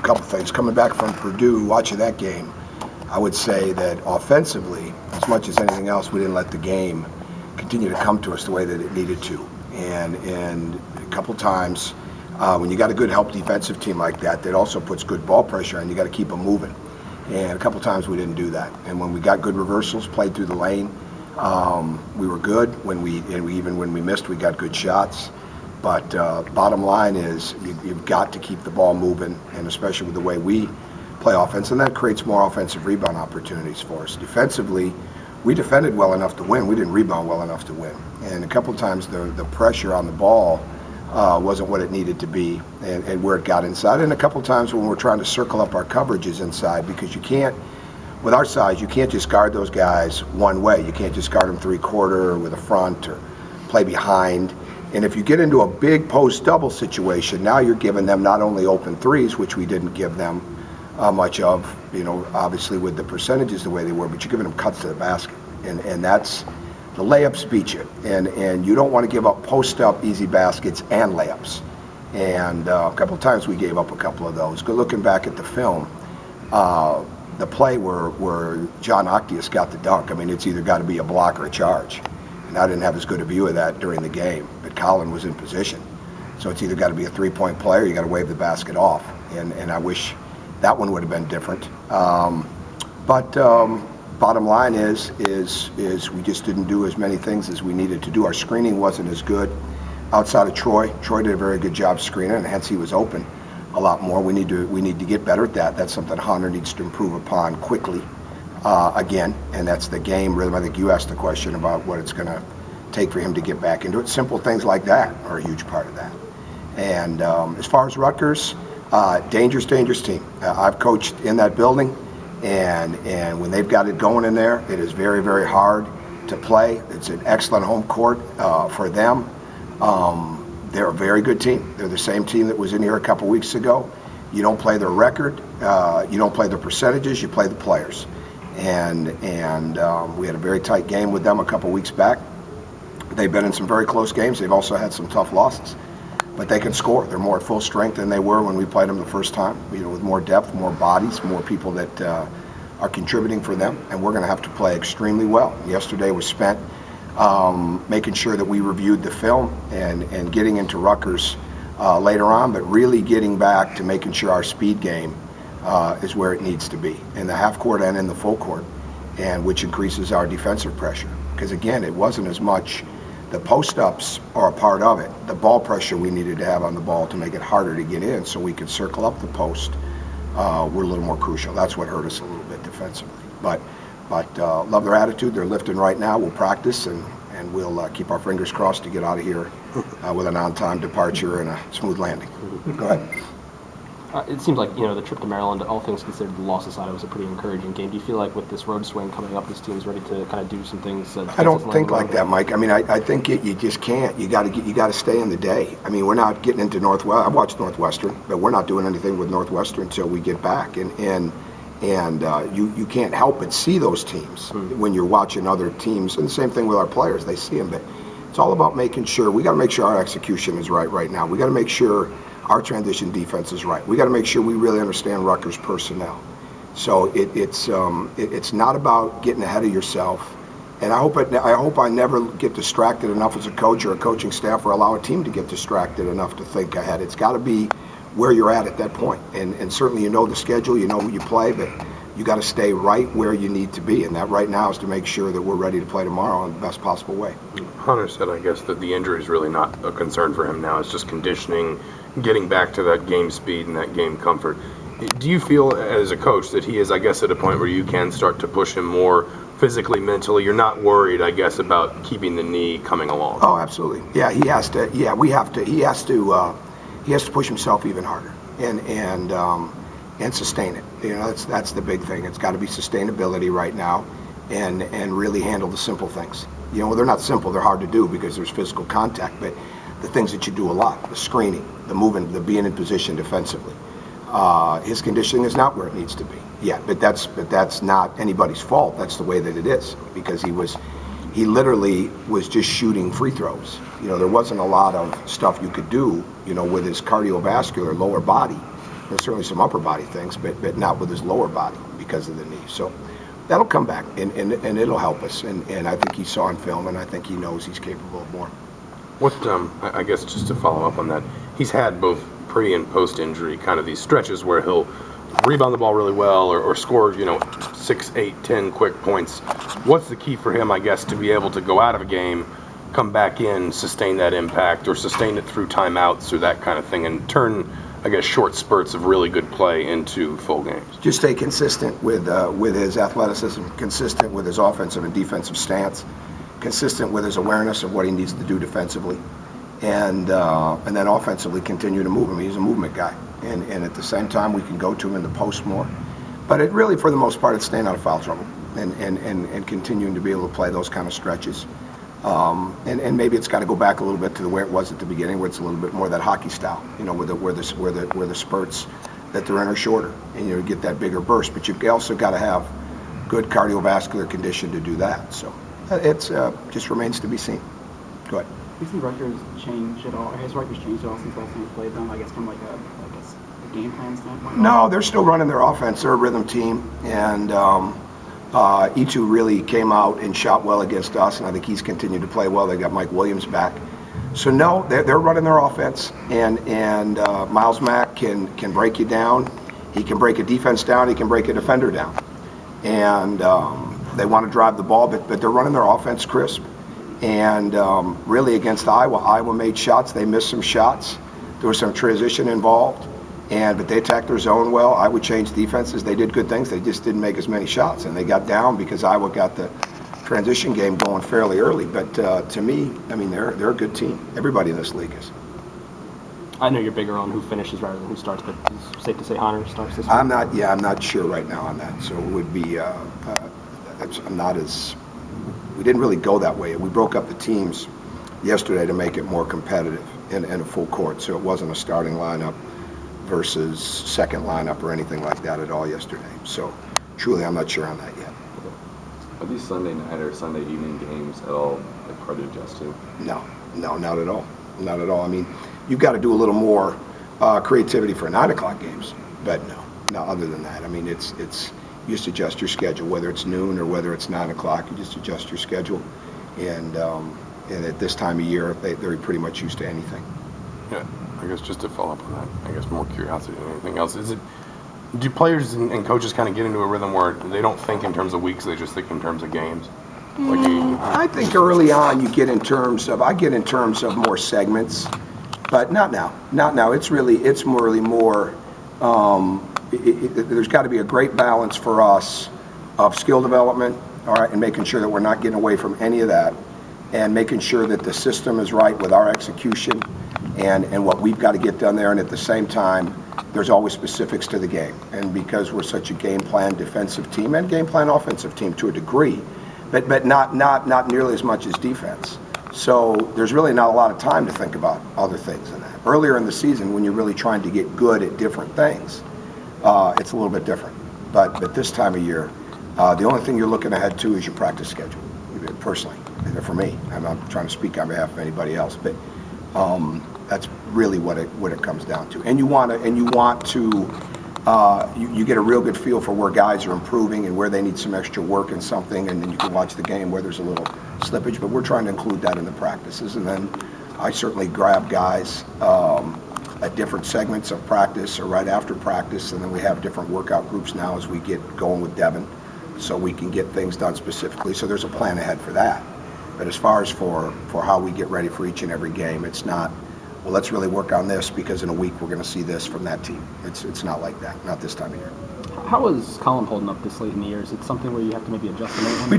couple things. Coming back from Purdue, watching that game, I would say that offensively, as much as anything else, we didn't let the game continue to come to us the way that it needed to. And a couple times, when you got a good help defensive team like that also puts good ball pressure on, you got to keep them moving. And a couple times we didn't do that. And when we got good reversals, played through the lane, we were good. Even when we missed, we got good shots. But bottom line is you've got to keep the ball moving, and especially with the way we play offense, and that creates more offensive rebound opportunities for us. Defensively, we defended well enough to win. We didn't rebound well enough to win. And a couple of times the pressure on the ball wasn't what it needed to be, and where it got inside. And a couple of times when we're trying to circle up our coverages inside, because you can't, with our size, you can't just guard those guys one way. You can't just guard them three-quarter or with a front or play behind. And if you get into a big post double situation, now you're giving them not only open threes, which we didn't give them much of, obviously with the percentages the way they were, but you're giving them cuts to the basket. And that's, the layups beat you. And you don't want to give up post up easy baskets and layups. And a couple of times we gave up a couple of those. Good looking back at the film, the play where John Octius got the dunk, I mean, it's either got to be a block or a charge. And I didn't have as good a view of that during the game, but Colin was in position. So it's either got to be a three-point play or you got to wave the basket off. And I wish that one would have been different. But bottom line is we just didn't do as many things as we needed to do. Our screening wasn't as good outside of Troy. Troy did a very good job screening, and hence he was open a lot more. We need to get better at that. That's something Hunter needs to improve upon quickly. Again, and that's the game rhythm. I think you asked the question about what it's going to take for him to get back into it. Simple things like that are a huge part of that. And as far as Rutgers, dangerous team. I've coached in that building, and when they've got it going in there, it is very, very hard to play. It's an excellent home court for them. They're a very good team. They're the same team that was in here a couple weeks ago. You don't play their record, you don't play their percentages, you play the players. And we had a very tight game with them a couple weeks back. They've been in some very close games. They've also had some tough losses. But they can score. They're more at full strength than they were when we played them the first time, with more depth, more bodies, more people that are contributing for them. And we're going to have to play extremely well. Yesterday was spent making sure that we reviewed the film and getting into Rutgers later on, but really getting back to making sure our speed game is where it needs to be, in the half court and in the full court, and which increases our defensive pressure. Because again, it wasn't as much, the post-ups are a part of it. The ball pressure we needed to have on the ball to make it harder to get in so we could circle up the post were a little more crucial. That's what hurt us a little bit defensively. But love their attitude. They're lifting right now. We'll practice and we'll keep our fingers crossed to get out of here with an on-time departure and a smooth landing. Go ahead. It seems like, the trip to Maryland, all things considered, the loss aside, it was a pretty encouraging game. Do you feel like with this road swing coming up, this team's ready to kind of do some things? I don't think like that, Mike. I mean, I think you just can't. You got to stay in the day. I mean, we're not getting into Northwest. I watched Northwestern, but we're not doing anything with Northwestern until we get back. And you can't help but see those teams when you're watching other teams. And the same thing with our players. They see them, but it's all about making sure. We got to make sure our execution is right now. We got to make sure our transition defense is right. We got to make sure we really understand Rutgers personnel. So it's not about getting ahead of yourself. And I hope I never get distracted enough as a coach or a coaching staff, or allow a team to get distracted enough to think ahead. It's got to be where you're at that point. And certainly the schedule, who you play, but you got to stay right where you need to be. And that right now is to make sure that we're ready to play tomorrow in the best possible way. Hunter said, I guess, that the injury is really not a concern for him now. It's just conditioning, getting back to that game speed and that game comfort. Do you feel as a coach that he is, I guess, at a point where you can start to push him more physically, mentally? You're not worried, I guess, about keeping the knee coming along? Oh, absolutely. Yeah, he has to. Yeah, we have to. He has to push himself even harder and sustain it. That's the big thing. It's got to be sustainability right now, and really handle the simple things. They're not simple. They're hard to do because there's physical contact, but the things that you do a lot, the screening, the moving, the being in position defensively. His conditioning is not where it needs to be yet, but that's not anybody's fault. That's the way that it is, because he literally was just shooting free throws. There wasn't a lot of stuff you could do, with his cardiovascular lower body There's certainly some upper body things, but not with his lower body because of the knee. So that'll come back, and it'll help us. And I think he saw in film, and I think he knows he's capable of more. What, I guess just to follow up on that, he's had both pre and post injury kind of these stretches where he'll rebound the ball really well or score, 6, 8, 10 quick points. What's the key for him, I guess, to be able to go out of a game, come back in, sustain that impact, or sustain it through timeouts or that kind of thing, and turn, I guess, short spurts of really good play into full games? Just stay consistent with his athleticism, consistent with his offensive and defensive stance, consistent with his awareness of what he needs to do defensively, and then offensively continue to move him. He's a movement guy, and at the same time we can go to him in the post more. But it really, for the most part, it's staying out of foul trouble and continuing to be able to play those kind of stretches. And maybe it's got to go back a little bit to the way it was at the beginning, where it's a little bit more that hockey style, where the spurts that they're in are shorter, and you get that bigger burst. But you've also got to have good cardiovascular condition to do that. So it's just remains to be seen. Go ahead. Has Rutgers changed at all? Has Rutgers changed at all since last time you played them? I guess from like a game plan standpoint. No, they're still running their offense. They're a rhythm team, and Itu really came out and shot well against us, and I think he's continued to play well. They got Mike Williams back. So no, they're running their offense, and Miles Mack can break you down. He can break a defense down. He can break a defender down. And they want to drive the ball, but they're running their offense crisp. And really against Iowa made shots. They missed some shots. There was some transition involved. But they attacked their zone well. I would change defenses. They did good things. They just didn't make as many shots, and they got down because Iowa got the transition game going fairly early. But to me, I mean, they're a good team. Everybody in this league is. I know you're bigger on who finishes rather than who starts, but it's safe to say Hunter starts this week. I'm not sure right now on that. So it would be. I'm not as. We didn't really go that way. We broke up the teams yesterday to make it more competitive in a full court. So it wasn't a starting lineup versus second lineup or anything like that at all yesterday. So truly, I'm not sure on that yet. Are these Sunday night or Sunday evening games at all hard to adjust to? No, not at all. Not at all. I mean, you've got to do a little more creativity for 9 o'clock games, but no. Other than that, I mean, it's you just adjust your schedule, whether it's noon or whether it's 9 o'clock. You just adjust your schedule, and at this time of year, they're pretty much used to anything. Yeah, I guess just to follow up on that, I guess more curiosity than anything else. Do players and coaches kind of get into a rhythm where they don't think in terms of weeks, they just think in terms of games? I think early on I get in terms of more segments, but not now. Not now. It's really more. There's got to be a great balance for us of skill development, all right, and making sure that we're not getting away from any of that, and making sure that the system is right with our execution and what we've got to get done there. And at the same time, there's always specifics to the game. And because we're such a game plan defensive team and game plan offensive team to a degree, but not nearly as much as defense. So there's really not a lot of time to think about other things than that. Earlier in the season, when you're really trying to get good at different things, it's a little bit different. But this time of year, the only thing you're looking ahead to is your practice schedule, personally, for me. I'm not trying to speak on behalf of anybody else, but that's really what it comes down to. And you get a real good feel for where guys are improving and where they need some extra work in something, and then you can watch the game where there's a little slippage. But we're trying to include that in the practices, and then I certainly grab guys at different segments of practice or right after practice, and then we have different workout groups now as we get going with Devin, so we can get things done specifically. So there's a plan ahead for that. But as far as for how we get ready for each and every game, it's not, well, let's really work on this because in a week we're going to see this from that team. It's not like that, not this time of year. How is Colin holding up this late in the year? Is it something where you have to maybe adjust the name?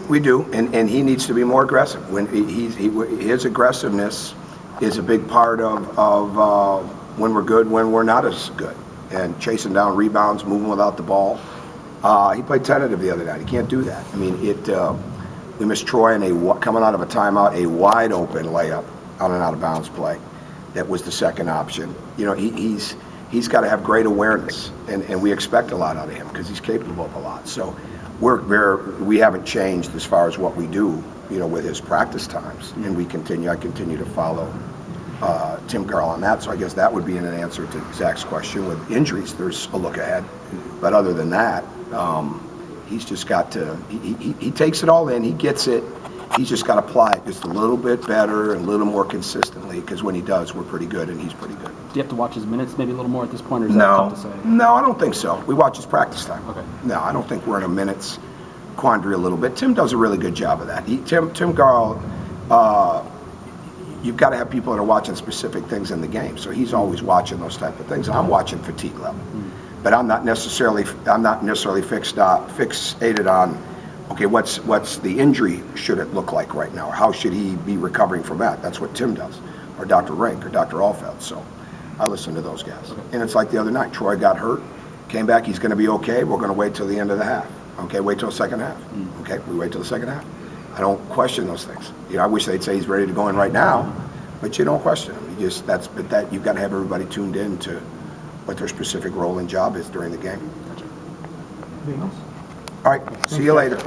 We do, and he needs to be more aggressive. When his aggressiveness is a big part of when we're good, when we're not as good, and chasing down rebounds, moving without the ball. He played tentative the other night. He can't do that. I mean, we missed Troy coming out of a timeout, a wide open layup on an out of bounds play. That was the second option. He's got to have great awareness, and we expect a lot out of him because he's capable of a lot. So we haven't changed as far as what we do, with his practice times, and I continue to follow Tim Garl on that, so I guess that would be an answer to Zach's question. With injuries, there's a look ahead. But other than that, he's just got to, he takes it all in, he gets it, he's just got to apply it just a little bit better and a little more consistently, because when he does, we're pretty good, and he's pretty good. Do you have to watch his minutes maybe a little more at this point, or is that tough to say? No, I don't think so. We watch his practice time. Okay. No, I don't think we're in a minutes quandary a little bit. Tim does a really good job of that. Tim Garl, you've got to have people that are watching specific things in the game. So he's always watching those type of things. I'm watching fatigue level, but I'm not necessarily fixated on, okay, what's the injury should it look like right now, or how should he be recovering from that? That's what Tim does, or Dr. Rink, or Dr. Alfeld. So I listen to those guys. Okay. And it's like the other night, Troy got hurt, came back, he's going to be okay. We're going to wait till the end of the half. Okay, wait till the second half. Okay, we wait till the second half. I don't question those things. You know, I wish they'd say he's ready to go in right now, but you don't question him. You just you've got to have everybody tuned in to what their specific role and job is during the game. Anything else? All right, see you later.